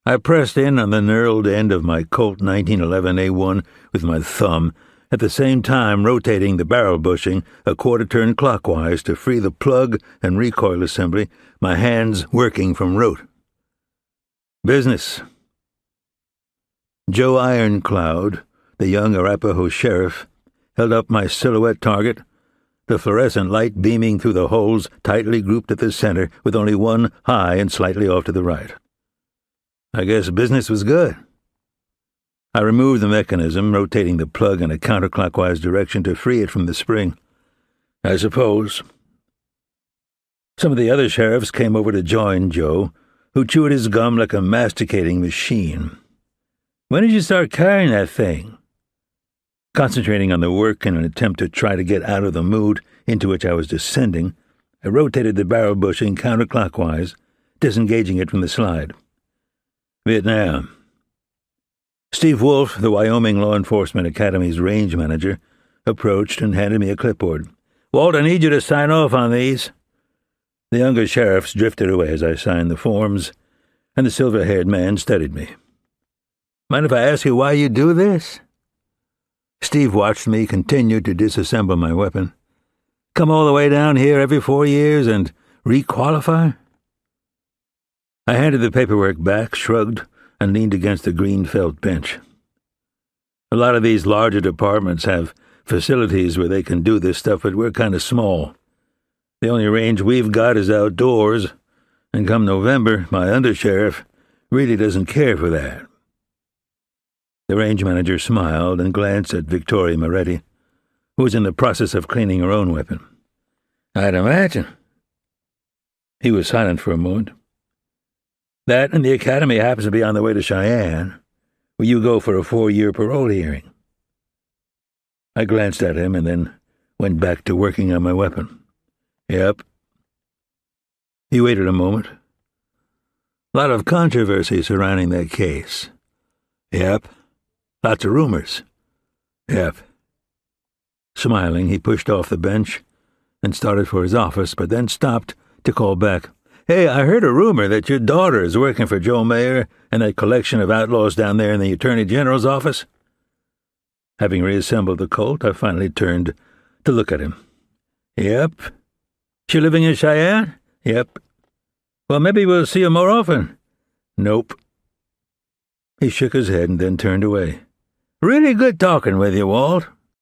I pressed in on the knurled end of my Colt 1911 A1 with my thumb, at the same time rotating the barrel bushing a quarter turn clockwise to free the plug and recoil assembly, my hands working from rote. Business. Joe Ironcloud, the young Arapaho sheriff, held up my silhouette target, the fluorescent light beaming through the holes tightly grouped at the center with only one high and slightly off to the right. I guess business was good. I removed the mechanism, rotating the plug in a counterclockwise direction to free it from the spring. I suppose. Some of the other sheriffs came over to join Joe, who chewed his gum like a masticating machine. "When did you start carrying that thing?" Concentrating on the work in an attempt to try to get out of the mood into which I was descending, I rotated the barrel bushing counterclockwise, disengaging it from the slide. Vietnam. Steve Wolf, the Wyoming Law Enforcement Academy's range manager, approached and handed me a clipboard. "Walt, I need you to sign off on these." The younger sheriffs drifted away as I signed the forms, and the silver-haired man studied me. "Mind if I ask you why you do this?" Steve watched me continue to disassemble my weapon. "Come all the way down here every 4 years and re-qualify?" I handed the paperwork back, shrugged, and leaned against the green felt bench. A lot of these larger departments have facilities where they can do this stuff, but we're kind of small. The only range we've got is outdoors, and come November, my undersheriff really doesn't care for that. The range manager smiled and glanced at Victoria Moretti, who was in the process of cleaning her own weapon. "I'd imagine." He was silent for a moment. "That and the academy happens to be on the way to Cheyenne, where you go for a 4-year parole hearing." I glanced at him and then went back to working on my weapon. "Yep." He waited a moment. "A lot of controversy surrounding that case." "Yep." "Lots of rumors." "Yep." Smiling, he pushed off the bench and started for his office, but then stopped to call back. "Hey, I heard a rumor that your daughter is working for Joe Mayer and that collection of outlaws down there in the Attorney General's office." Having reassembled the Colt, I finally turned to look at him. "Yep." "She living in Cheyenne?" "Yep." "Well, maybe we'll see her more often." "Nope." He shook his head and then turned away. "Really good talking with you, Walt."